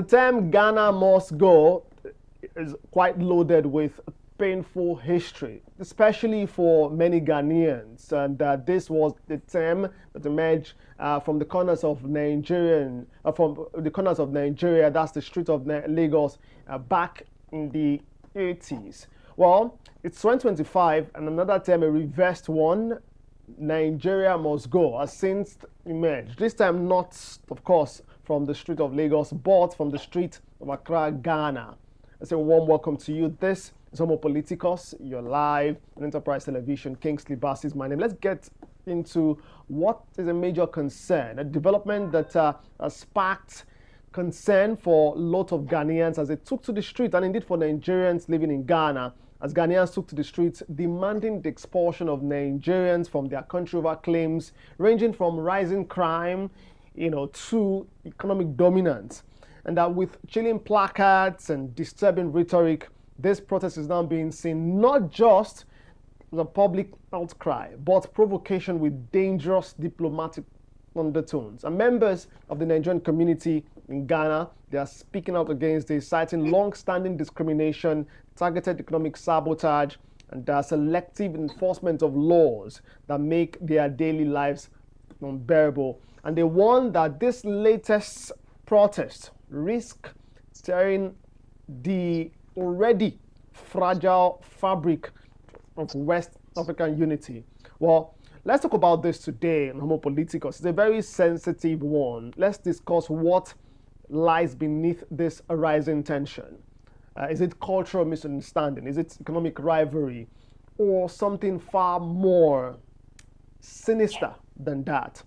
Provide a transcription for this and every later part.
term Ghana must go is quite loaded with painful history, especially for many Ghanaians. And this was the term that emerged from the corners of Nigeria, that's the street of Lagos, back in the 80s. Well, it's 2025, and another term, a reversed one, Nigeria must go, has since emerged. This time not, of course, from the street of Lagos, but from the street of Accra, Ghana. I say a warm welcome to you. This is Homo Politicus. You're live on Enterprise Television. Kingsley Bass is my name. Let's get into what is a major concern, a development that has sparked concern for a lot of Ghanaians as they took to the street, and indeed for Nigerians living in Ghana, as Ghanaians took to the streets demanding the expulsion of Nigerians from their country over claims ranging from rising crime, to economic dominance. And that with chilling placards and disturbing rhetoric, this protest is now being seen not just as a public outcry, but provocation with dangerous diplomatic undertones. And members of the Nigerian community in Ghana, they are speaking out against this, citing long-standing discrimination, targeted economic sabotage, and selective enforcement of laws that make their daily lives unbearable. And they warn that this latest protest risk tearing the already fragile fabric of West African unity. Well, let's talk about this today on Homo Politicus. It's a very sensitive one. Let's discuss what lies beneath this arising tension. Is it cultural misunderstanding? Is it economic rivalry? Or something far more sinister than that?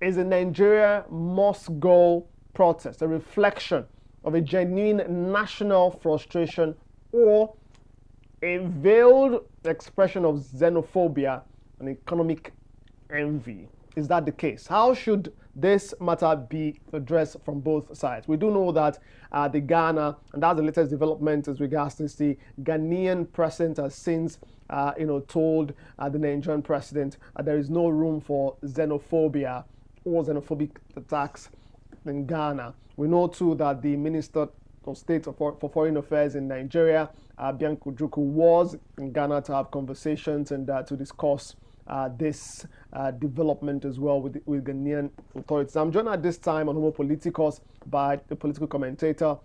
Is a Nigeria must go protest a reflection of a genuine national frustration or a veiled expression of xenophobia and economic envy? Is that the case? How should this matter be addressed from both sides? We do know that the Ghana, and that's the latest development as regards this, the Ghanaian president has since told the Nigerian president there is no room for xenophobia or xenophobic attacks in Ghana. We know too that the Minister of State for Foreign Affairs in Nigeria, Bianca Ojukwu, was in Ghana to have conversations and to discuss this development as well with Ghanaian authorities. I'm joined at this time on Homo Politicus by the political commentator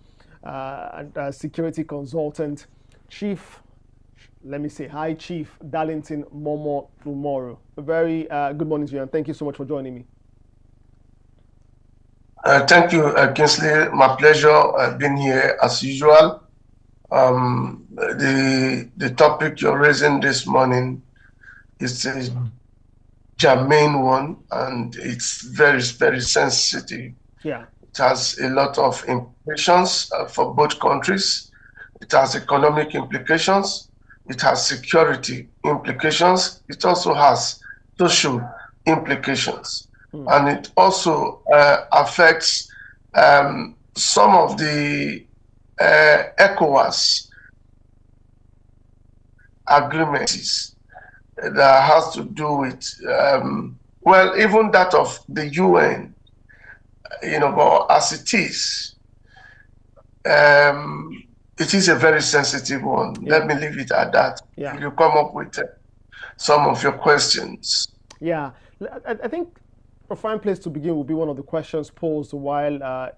and security consultant, High Chief Darlington Momo Umoru. A very good morning to you, and thank you so much for joining me. Thank you, Kingsley. My pleasure being here as usual. The topic you're raising this morning is a germane one, and it's very, very sensitive. Yeah. It has a lot of implications for both countries. It has economic implications. It has security implications. It also has social implications. And it also affects some of the ECOWAS agreements that has to do with, even that of the UN, but as it is a very sensitive one. Yeah. Let me leave it at that. Yeah. You come up with some of your questions. Yeah, I think a fine place to begin will be one of the questions posed while,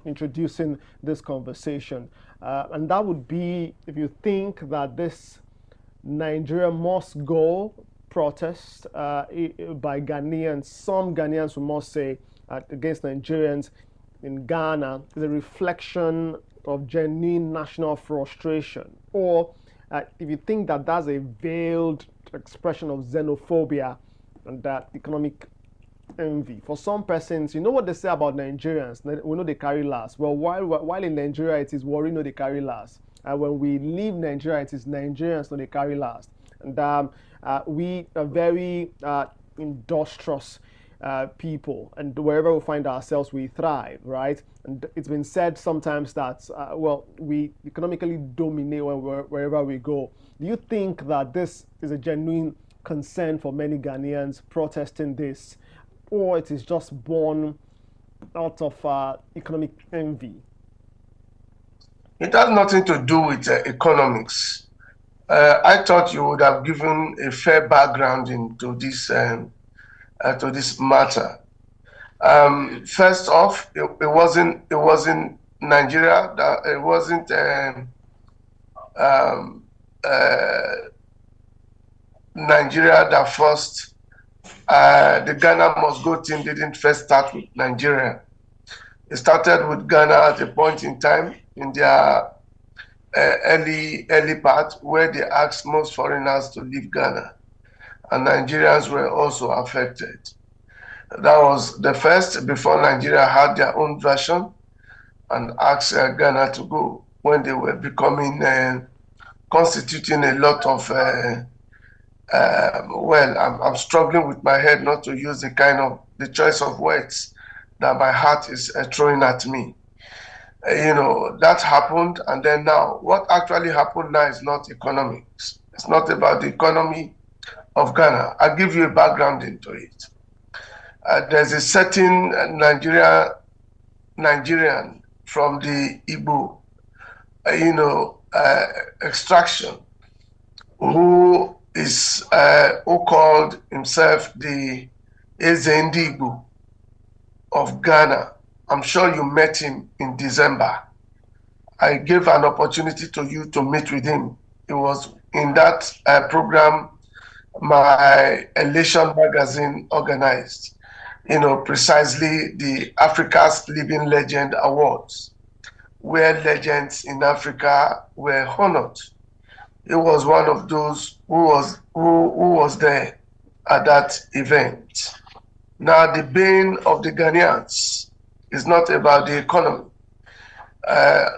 introducing this conversation. And that would be, if you think that this Nigeria must go protest by Ghanaians, some Ghanaians, we must say, against Nigerians in Ghana, is a reflection of genuine national frustration. Or if you think that that's a veiled expression of xenophobia and that economic envy. For some persons, you know what they say about Nigerians, we know they carry last. Well, while in Nigeria it is Warri know they carry last. When we leave Nigeria, it is Nigerians know they carry last. And we are very industrious people, and wherever we find ourselves, we thrive, right? And it's been said sometimes that, we economically dominate wherever we go. Do you think that this is a genuine concern for many Ghanaians protesting this, or it is just born out of economic envy? It has nothing to do with economics. I thought you would have given a fair background into this to this matter. First off, it wasn't Nigeria that it wasn't um, uh, Nigeria that first. The Ghana Must Go team didn't first start with Nigeria. It started with Ghana at a point in time in their early part where they asked most foreigners to leave Ghana, and Nigerians were also affected. That was the first before Nigeria had their own version and asked Ghana to go when they were becoming constituting a lot of I'm struggling with my head not to use the choice of words that my heart is throwing at me. That happened, and then now, what actually happened now is not economics. It's not about the economy of Ghana. I'll give you a background into it. There's a certain Nigerian from the Igbo, extraction who called himself the Igbo of Ghana. I'm sure you met him in December. I gave an opportunity to you to meet with him. It was in that program my Elation magazine organized, precisely the Africa's Living Legend Awards, where legends in Africa were honored. He was one of those who was there at that event. Now, the bane of the Ghanaians is not about the economy.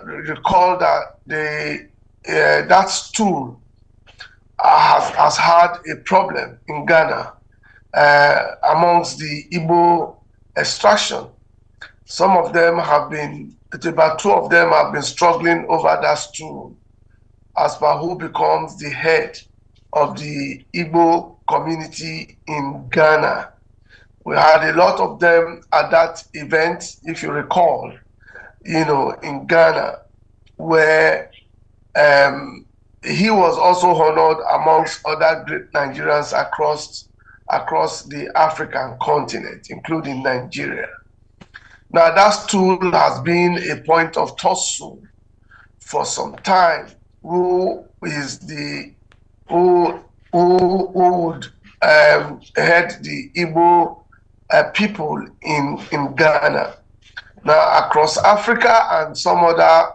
Recall that that stool has had a problem in Ghana amongst the Igbo extraction. Some of them have been, about two of them have been struggling over that stool as per who becomes the head of the Igbo community in Ghana. We had a lot of them at that event, if you recall, in Ghana, where he was also honored amongst other great Nigerians across the African continent, including Nigeria. Now, that stool has been a point of tussle for some time. Who would head the Igbo people in Ghana? Now, across Africa and some other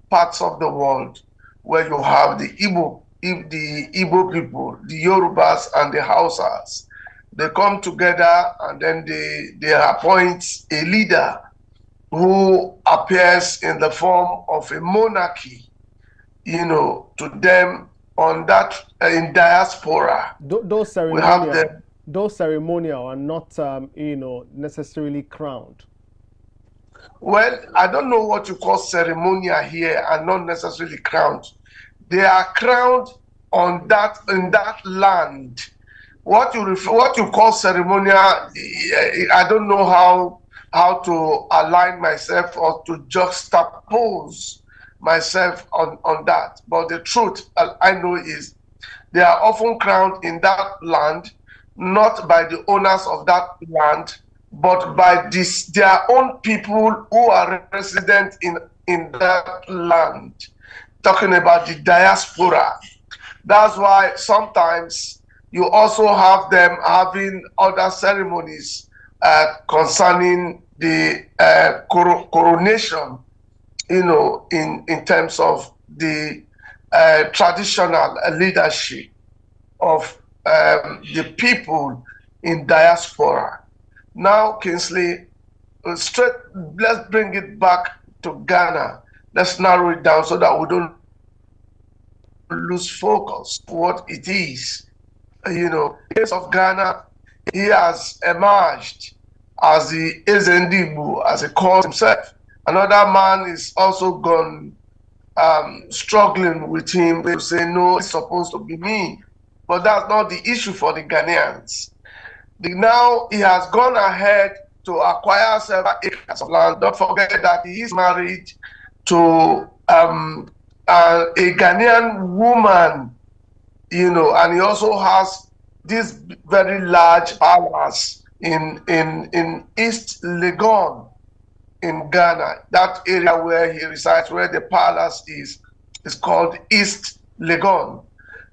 parts of the world, where you have the Igbo people, the Yorubas and the Hausas, they come together and then they appoint a leader who appears in the form of a monarchy, to them on that in diaspora. Those ceremonial are not, necessarily crowned. Well, I don't know what you call ceremonial here and not necessarily crowned. They are crowned in that land. What you call ceremonial, I don't know how to align myself or to juxtapose myself on that. But the truth I know is they are often crowned in that land, not by the owners of that land, but by their own people who are resident in that land. Talking about the diaspora. That's why sometimes you also have them having other ceremonies concerning the coronation, in terms of the traditional leadership of the people in diaspora. Now, Kingsley, let's bring it back to Ghana. Let's narrow it down so that we don't lose focus on what it is. In the case of Ghana, he has emerged as the Ezendibu, as he calls himself. Another man is also gone struggling with him. They say, no, it's supposed to be me. But that's not the issue for the Ghanaians. Now he has gone ahead to acquire several acres of land. Don't forget that he is married to a Ghanaian woman, you know, and he also has this very large palace in East Legon in Ghana. That area where he resides, where the palace is called East Legon.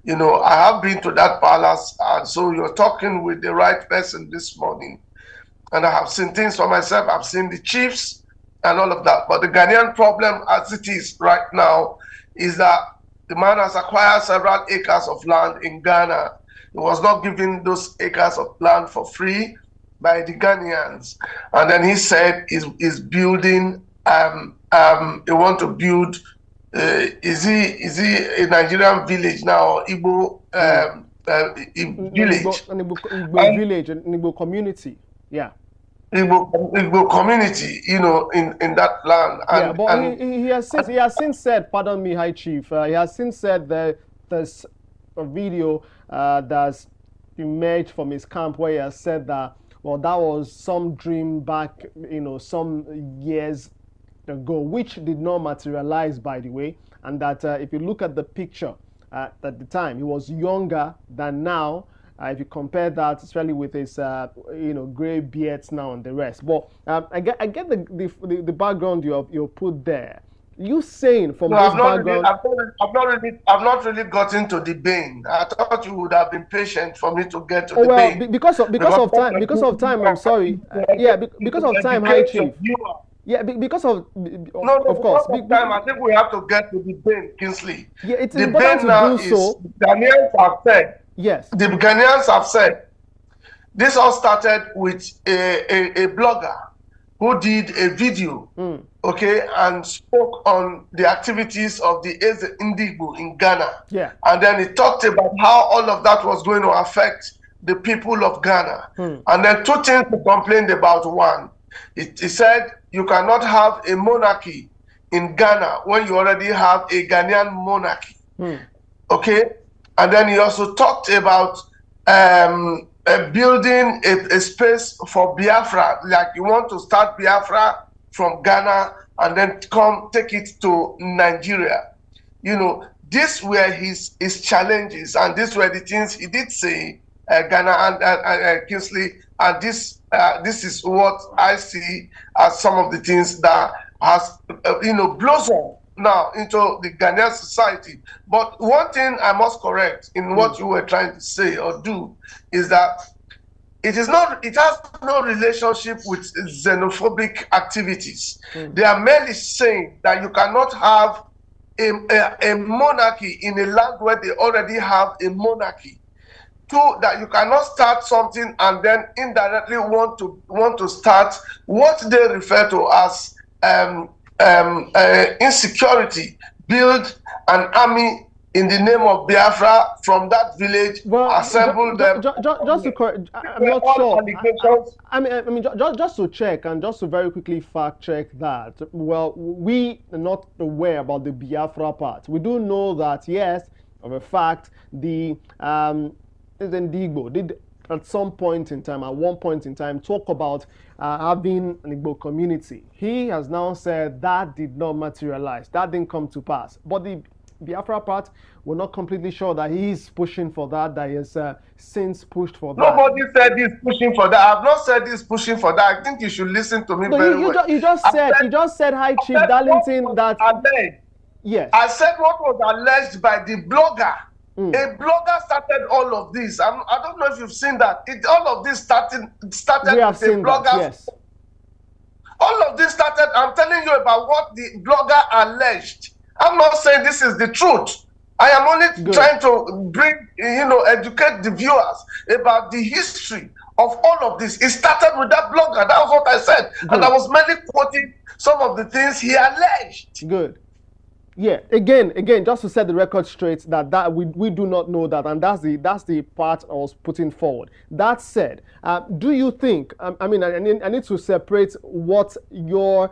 You know, I have been to that palace, and so you're talking with the right person this morning. And I have seen things for myself. I've seen the chiefs and all of that. But the Ghanaian problem as it is right now is that the man has acquired several acres of land in Ghana. He was not given those acres of land for free by the Ghanaians. And then he said he's building, he want to build, is he a Nigerian village now, Igbo village? An Igbo village, an Igbo community, yeah. Igbo community, you know, in that land. And, yeah, but he has since said, pardon me, High Chief, he has since said that there's a video that's emerged from his camp where he has said that, well, that was some dream back, you know, some years ago, which did not materialize, by the way, and that if you look at the picture at the time, he was younger than now. If you compare that, especially with his, you know, gray beards now and the rest. But I get the background you put there. You saying from this background? I've not really gotten to the bane. I thought you would have been patient for me to get to the bane. Bane. Because of time. I'm sorry. Yeah, because of time, High Chief. Yeah, because of course. Time, I think we have to get to the Bane, Kingsley. Yeah, it's important to do so. Ghanaians have said. Yes. The Ghanaians have said this all started with a blogger who did a video, okay, and spoke on the activities of the Eze Indigo in Ghana. Yeah. And then he talked about how all of that was going to affect the people of Ghana. And then two things he complained about. One, he said you cannot have a monarchy in Ghana when you already have a Ghanaian monarchy. Okay? And then he also talked about building a space for Biafra, like you want to start Biafra from Ghana and then take it to Nigeria. You know, these were his challenges, and these were the things he did say, Ghana and Kingsley, and this is what I see as some of the things that has, you know, blossomed now into the Ghanaian society. But one thing I must correct in what you were trying to say or do is that it has no relationship with xenophobic activities. They are merely saying that you cannot have a monarchy in a land where they already have a monarchy. Two, that you cannot start something and then indirectly want to start what they refer to as insecurity, build an army in the name of Biafra from that village, assemble them. Just to correct, I'm not sure. I mean, just to check and just to very quickly fact check that. Well, we are not aware about the Biafra part. We do know that, yes, of a fact, the Ndigbo did at some point in time, at one point in time, talk about having an Igbo community. He has now said that did not materialize. That didn't come to pass. But the Biafra part, we're not completely sure that he's pushing for that he has since pushed for that. Nobody said he's pushing for that. I've not said he's pushing for that. I think you should listen to me very well. You just said, High Chief Darlington, that... Yes. I said what was alleged by the blogger. A blogger started all of this. I don't know if you've seen that. All of this started with a blogger. Yes. All of this started, I'm telling you about what the blogger alleged. I'm not saying this is the truth. I am only trying to bring, educate the viewers about the history of all of this. It started with that blogger. That was what I said. Good. And I was merely quoting some of the things he alleged. Good. Yeah, again, just to set the record straight, that we do not know that, and that's the part I was putting forward. That said, do you think? I need to separate what your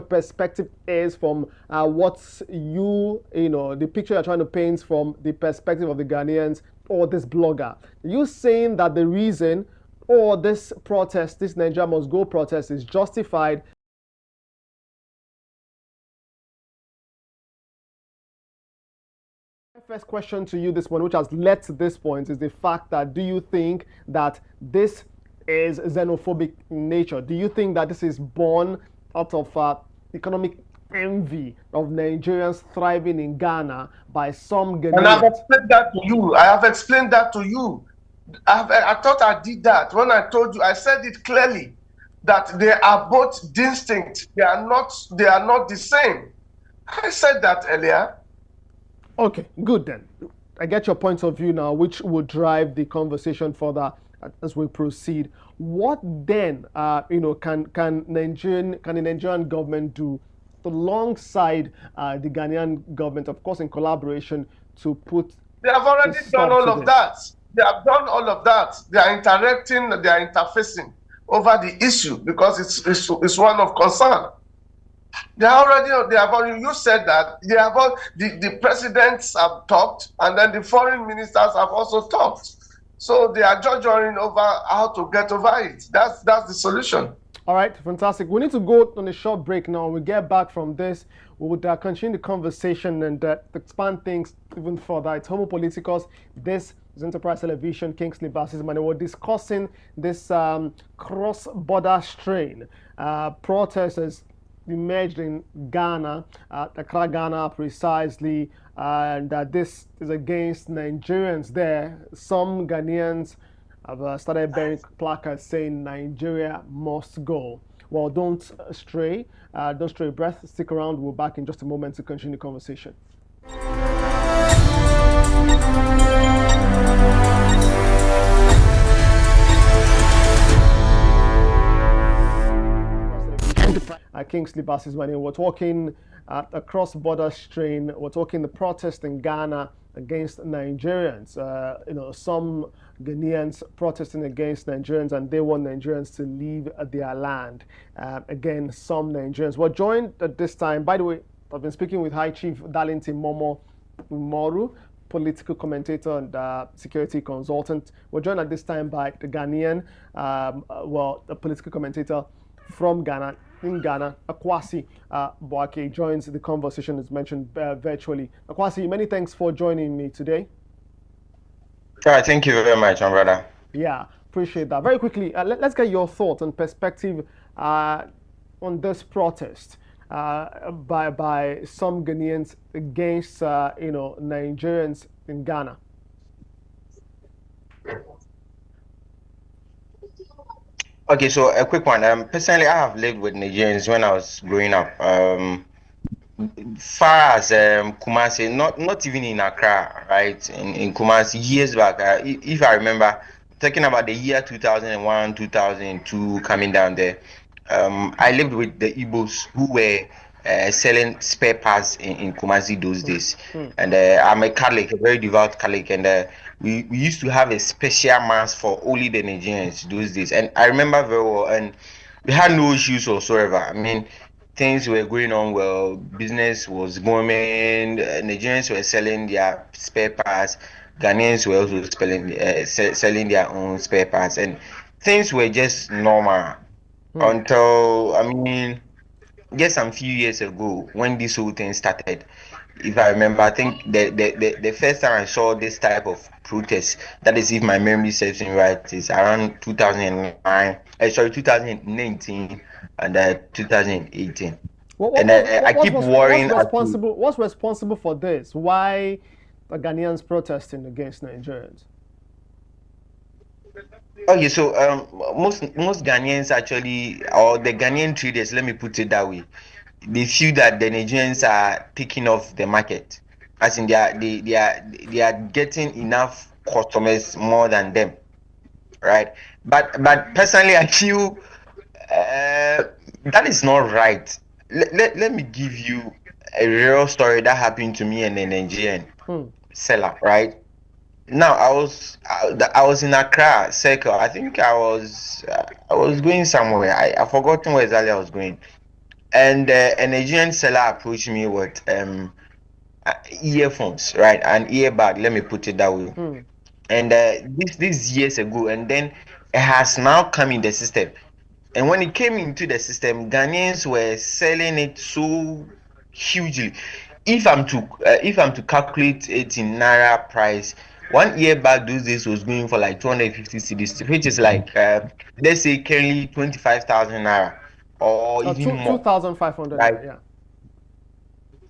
perspective is from what's the picture you're trying to paint from the perspective of the Ghanaians or this blogger. You saying that the reason or this protest, this Nigeria Must Go protest, is justified. My first question to you this morning, which has led to this point, is the fact that do you think that this is xenophobic in nature? Do you think that this is born out of economic envy of Nigerians thriving in Ghana by some Ghanaians? And I've explained that to you. I have explained that to you. I thought I did that when I told you. I said it clearly that they are both distinct. They are not the same. I said that earlier. Okay, good then. I get your point of view now, which will drive the conversation further as we proceed. What then, can the Nigerian government do alongside the Ghanaian government, of course, in collaboration, to put? They have already done all of that. They have done all of that. They are interacting. They are interfacing over the issue because it's one of concern. They have already. You said that they have all the presidents have talked, and then the foreign ministers have also talked. So they are jojoring over how to get over it. That's the solution. All right, fantastic. We need to go on a short break now. When we get back from this, we would continue the conversation and expand things even further. It's Homo Politicus. This is Enterprise Television, Kingsley Bassisman, and we're discussing this cross-border strain. Protesters emerged in Ghana, Accra, Ghana precisely, and this is against Nigerians there. Some Ghanaians have started bearing placards saying Nigeria must go. Well, don't stray breath. Stick around. We're back in just a moment to continue the conversation. Kingsley Bassisman. We're talking a cross-border strain. We're talking the protest in Ghana against Nigerians. Some Ghanaians protesting against Nigerians, and they want Nigerians to leave their land. Again, some Nigerians. We're joined at this time. By the way, I've been speaking with High Chief Darlington Momo Umoru, political commentator and security consultant. We're joined at this time by the Ghanaian, the political commentator from Ghana. In Ghana, Akwasi Boake joins the conversation as mentioned virtually. Akwasi, many thanks for joining me today. All right, thank you very much, my brother. Yeah, appreciate that. Very quickly, let's get your thoughts and perspective on this protest by some Ghanaians against Nigerians in Ghana. Okay, so a quick one. Personally, I have lived with Nigerians when I was growing up. Far as Kumasi, not even in Accra, right? In Kumasi, years back, if I remember, talking about the year 2001, 2002, coming down there, I lived with the Igbos who were selling spare parts in Kumasi those days. And I'm a Catholic, a very devout Catholic, and we used to have a special mass for only the Nigerians those days. And I remember very well, and we had no issues whatsoever. I mean, things were going on well, business was booming, Nigerians were selling their spare parts, Ghanaians were also selling their own spare parts, and things were just normal until, just some few years ago when this whole thing started. If I remember, I think the first time I saw this type of protest, that is, if my memory serves me right, is around 2019 and 2018. I keep worrying. What's responsible for this? Why are Ghanaians protesting against Nigerians? Okay, so most Ghanaians actually, or the Ghanaian traders, let me put it that way, they feel that the Nigerians are taking off the market, as in they are getting enough customers more than them, right? But personally, I feel that is not right. Let me give you a real story that happened to me and a Nigerian seller, right? Now I was in Accra circle. I think I was going somewhere. I forgotten where exactly I was going, and a Nigerian seller approached me with earphones, right, an earbag. Let me put it that way. And this years ago, and then it has now come in the system. And when it came into the system, Ghanaians were selling it so hugely. If I'm to calculate it in naira price, 1 year back those days was going for like 250 cedis, which is like let's say currently 25,000 naira or even more. 2,500 Right? naira, yeah.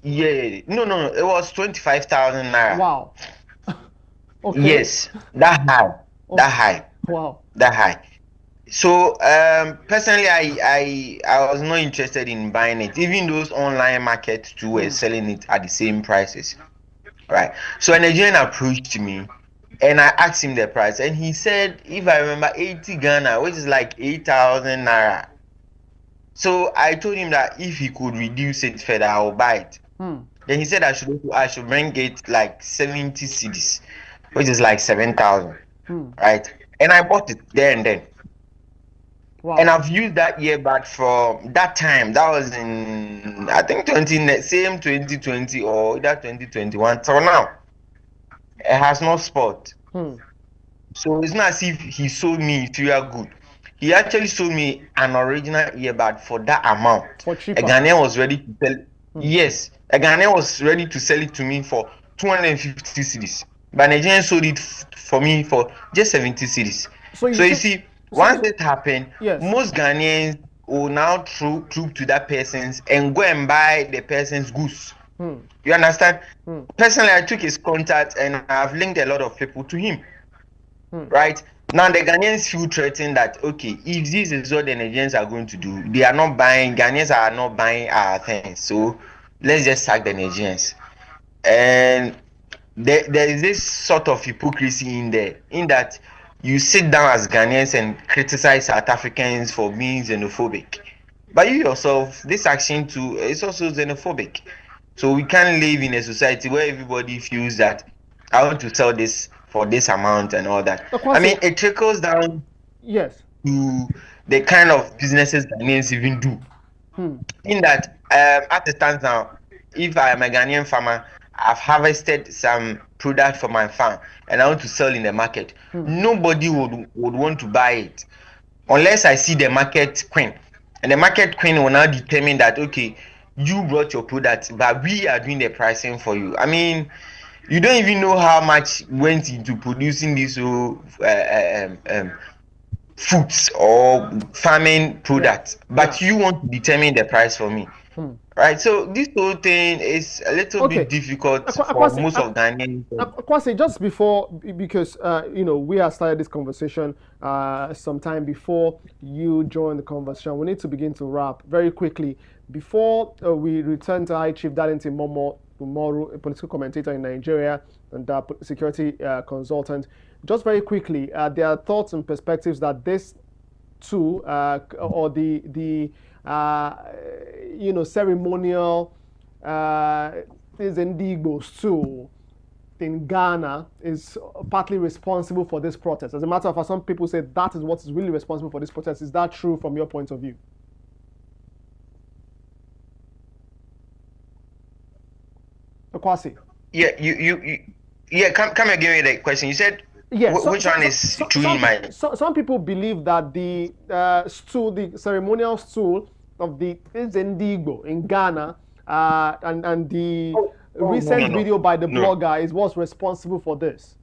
Yeah, no, it was 25,000 naira. Wow. Okay. Yes, that high, that high, Wow. that high. So personally, I was not interested in buying it. Even those online markets too were selling it at the same prices, right? So a Nigerian approached me, and I asked him the price, and he said, if I remember, 80 Ghana, which is like 8,000 naira. So I told him that if he could reduce it further, I will buy it. Then he said I should bring it like 70 cedis, which is like 7,000, right? And I bought it there and then. Wow. And I've used that earbud from that time. That was in I think 2020 or either 2021. So now it has no spot. So it's not as if he sold me inferior good. He actually sold me an original earbud for that amount. For cheaper. A Ghanaian was ready to sell. Yes, a Ghanaian was ready to sell it to me for 250 cedis. But Nigerian sold it for me for just 70 cedis. So you see, once it happened, yes, most Ghanaians will now troop to that person's and go and buy the person's goods. You understand? Personally, I took his contact and I've linked a lot of people to him. Right? Now the Ghanaians feel threatened that, okay, if this is what the Nigerians are going to do, Ghanaians are not buying our things. So let's just sack the Nigerians. And there is this sort of hypocrisy in there, in that you sit down as Ghanaians and criticize South Africans for being xenophobic. But you yourself, this action too is also xenophobic. So we can't live in a society where everybody feels that I want to sell this for this amount and all that. I mean, it trickles down to the kind of businesses Ghanaians even do. In that, at the time now, if I am a Ghanaian farmer, I've harvested some product from my farm and I want to sell in the market. Nobody would want to buy it unless I see the market queen. And the market queen will now determine that, okay, you brought your product, but we are doing the pricing for you. I mean, you don't even know how much went into producing these foods or farming products, but you want to determine the price for me. Right, so this whole thing is a little bit difficult for most of Ghanaians. Kwasi, just before, because we have started this conversation sometime before you join the conversation, we need to begin to wrap very quickly. Before we return to High Chief Darlington Momoru, a political commentator in Nigeria and security consultant, just very quickly, there are thoughts and perspectives that this too, or the ceremonial Ndigbo's too in Ghana is partly responsible for this protest. As a matter of fact, some people say that is what is really responsible for this protest. Is that true from your point of view? Kwasi. Yeah, come again with the question. You said which one is true in my... Some people believe that the stool, the ceremonial stool of the Ndigbo in Ghana and the recent video by the blogger is what's responsible for this.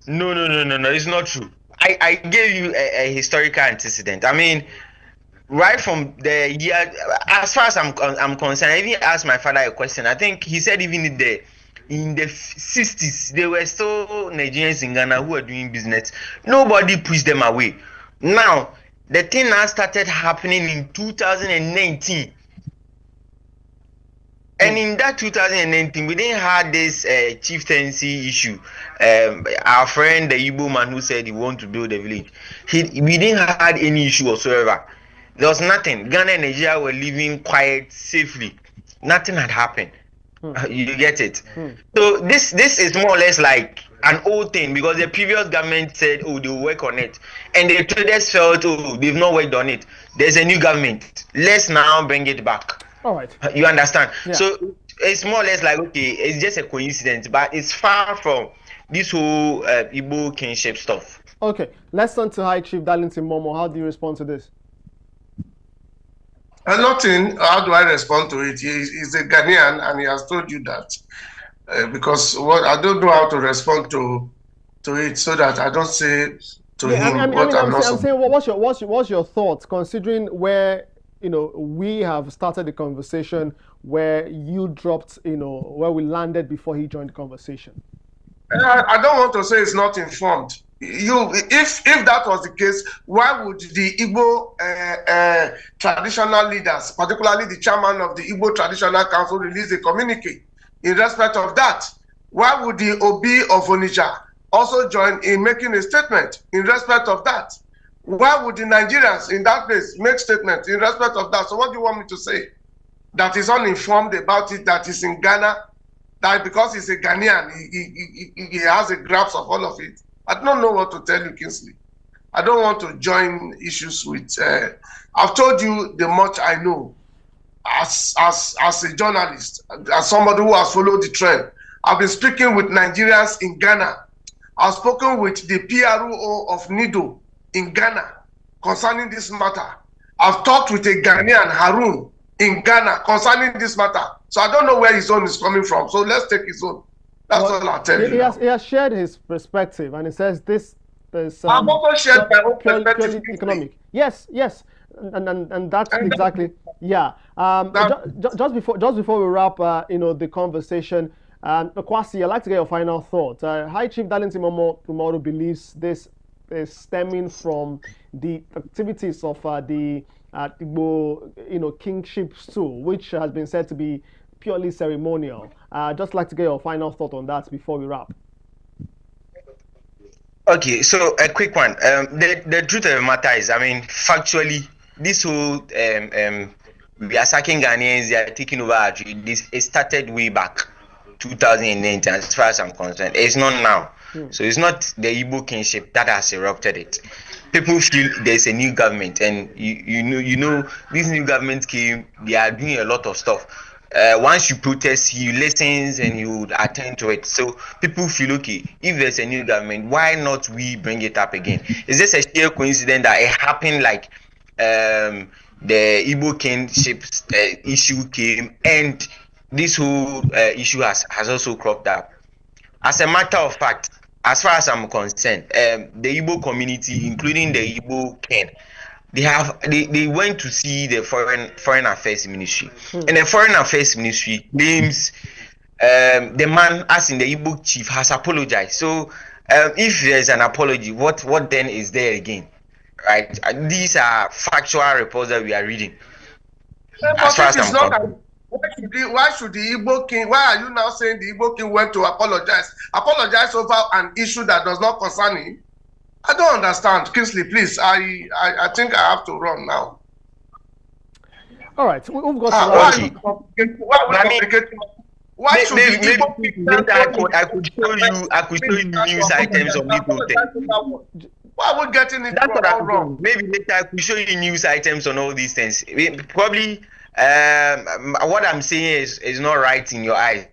No, it's not true. I gave you a historical antecedent. I mean, right from the year, as far as I'm concerned, I even asked my father a question. I think he said even in the 60s, there were still Nigerians in Ghana who were doing business. Nobody pushed them away. Now, the thing now started happening in 2019. And in that 2019, we didn't have this chieftaincy issue. Our friend, the Igbo man who said he wanted to build a village, we didn't have any issue whatsoever. There was nothing. Ghana and Nigeria were living quiet, safely. Nothing had happened. You get it? So this is more or less like an old thing, because the previous government said, oh, they'll work on it. And the traders felt, oh, they've not worked on it. There's a new government. Let's now bring it back. All right. You understand? Yeah. So it's more or less like, okay, it's just a coincidence, but it's far from this whole Igbo kinship stuff. Okay, let's turn to High Chief Darlington Momo. How do you respond to this? Nothing. How do I respond to it? He's a Ghanaian, and he has told you that. Because I don't know how to respond to it, so that I don't say to him I'm saying, what's your thoughts, considering where we have started the conversation, where you dropped, where we landed before he joined the conversation? I don't want to say it's not informed. If that was the case, why would the Igbo traditional leaders, particularly the chairman of the Igbo Traditional Council, release a communique in respect of that? Why would the Obi of Onitsha also join in making a statement in respect of that? Why would the Nigerians in that place make statements in respect of that? So what do you want me to say? That is uninformed about it, that is in Ghana, that because he's a Ghanaian, he has a grasp of all of it. I don't know what to tell you, Kingsley. I don't want to join issues with... I've told you the much I know as a journalist, as somebody who has followed the trend. I've been speaking with Nigerians in Ghana. I've spoken with the PRO of NIDO in Ghana concerning this matter. I've talked with a Ghanaian, Harun, in Ghana concerning this matter. So I don't know where his own is coming from. So let's take his own. That's all I'll tell you. He has shared his perspective, and he says this is I've also shared my own perspective. Economic. Yes, and that's exactly just before we wrap, the conversation. Kwasi, I'd like to get your final thought. High Chief Darlington Momo believes this is stemming from the activities of the Igbo, kingship stool, which has been said to be purely ceremonial. Just like to get your final thought on that before we wrap. Okay, so a quick one. The truth of the matter is, factually, this whole we are sacking Ghanaians, they are taking over. It started way back 2019, as far as I'm concerned. It's not now. So it's not the Igbo kingship that has erupted it. People feel there's a new government, and you know this new government came. They are doing a lot of stuff. Once you protest, he listens and he would attend to it. So people feel, okay, if there's a new government, why not we bring it up again? Is this a sheer coincidence that it happened like the Igbo kingship issue came, and this whole issue has also cropped up? As a matter of fact, as far as I'm concerned, the Igbo community, including the Igbo king, they went to see the foreign affairs ministry, and the foreign affairs ministry claims the man, as in the Igbo chief, has apologized. So if there's an apology, what then is there again, right? These are factual reports that we are reading. As far as I'm concerned. Why should the Igbo king? Why are you now saying the Igbo king went to apologize over an issue that does not concern him? I don't understand. Kingsley, please. I think I have to run now. All right, we've got to why should maybe I could show you news items of people. Why are we getting it wrong? Maybe later I could show you news items on all these things. Probably what I'm saying is not right in your eyes.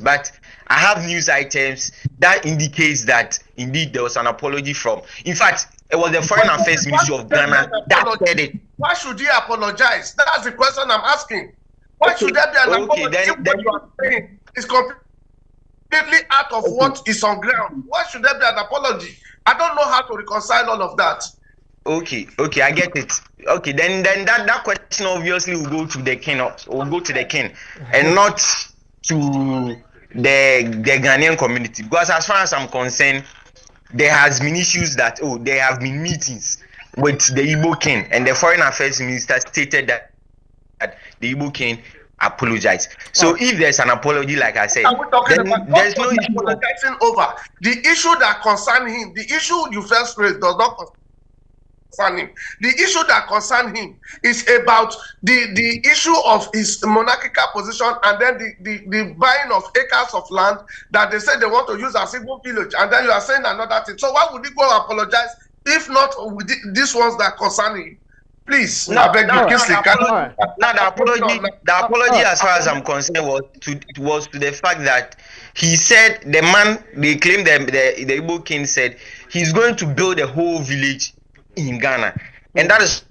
But I have news items that indicates that indeed there was an apology from. In fact, it was the Foreign Affairs Ministry of Ghana that said it. Why should he apologize? That's the question I'm asking. Why should there be an apology? Then you are saying it's completely out of what is on ground. Why should there be an apology? I don't know how to reconcile all of that. Okay, I get it. Okay, then that question obviously will go to the king, and not to the Ghanaian community, because as far as I'm concerned, there has been issues that there have been meetings with the Igbo king, and the foreign affairs minister stated that the Igbo king apologized. So if there's an apology, like I said, then there's no issue apologizing over the issue that concerns him. The issue you first raised does not concern him. The issue that concerns him is about the issue of his monarchical position, and then the buying of acres of land that they say they want to use as Igbo village, and then you are saying another thing. So why would he go apologize if not with these ones that concern him? Please, No, I beg you, Kingsley, the apology, as far as I'm concerned, was to the fact that he said the man they claim the Igbo king said he's going to build a whole village in Ghana, and that is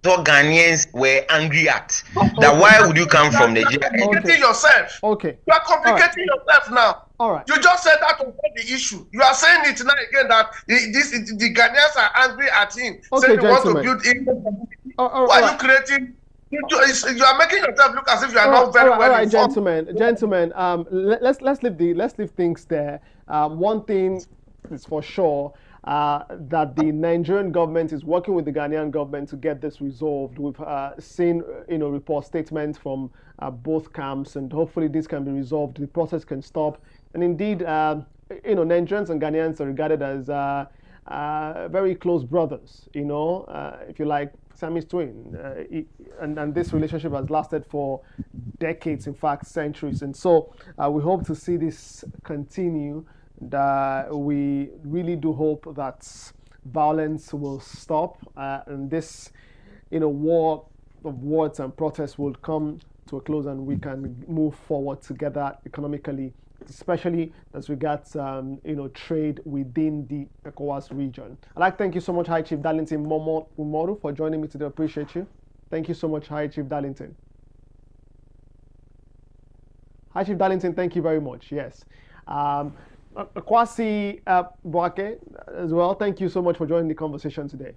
what Ghanaians were angry at. That why would you come from Nigeria? Complicating yourself. Okay. You are complicating yourself now. All right. You just said that was not the issue. You are saying it now again that the Ghanaians are angry at him. Okay, saying they want to gentlemen. build Igbo. Why are you creating? You are making yourself look as if you are not very well informed. Gentlemen. Let's leave things there. One thing is for sure. That the Nigerian government is working with the Ghanaian government to get this resolved. We've seen, report statements from both camps, and hopefully this can be resolved. The process can stop. And indeed, Nigerians and Ghanaians are regarded as very close brothers. If you like, Siamese twin, and this relationship has lasted for decades, in fact, centuries. And so we hope to see this continue. We really do hope that violence will stop, and this, war of words and protests will come to a close, and we can move forward together economically, especially as regards, trade within the ECOWAS region. I'd like to thank you so much, High Chief Darlington Umoru, for joining me today. I appreciate you. Thank you so much, High Chief Darlington. High Chief Darlington, thank you very much. Yes. Kwasi Boake as well, thank you so much for joining the conversation today.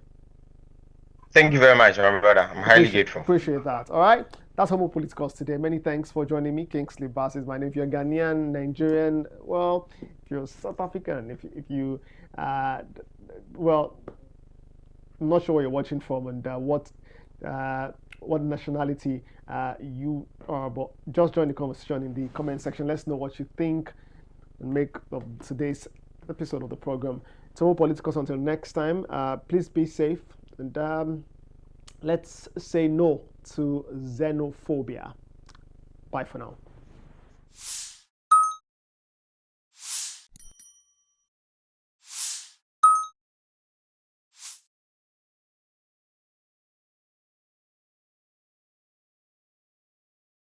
Thank you very much, my brother. I'm highly grateful. Appreciate that. All right. That's Homo Politicus today. Many thanks for joining me. Kingsley Bass is my name. If you're Ghanaian, Nigerian, well, if you're South African, if you, well, I'm not sure where you're watching from and what nationality you are, but just join the conversation in the comment section. Let's know what you think and make of today's episode of the program. So, Homo Politicus, until next time, please be safe, and let's say no to xenophobia. Bye for now.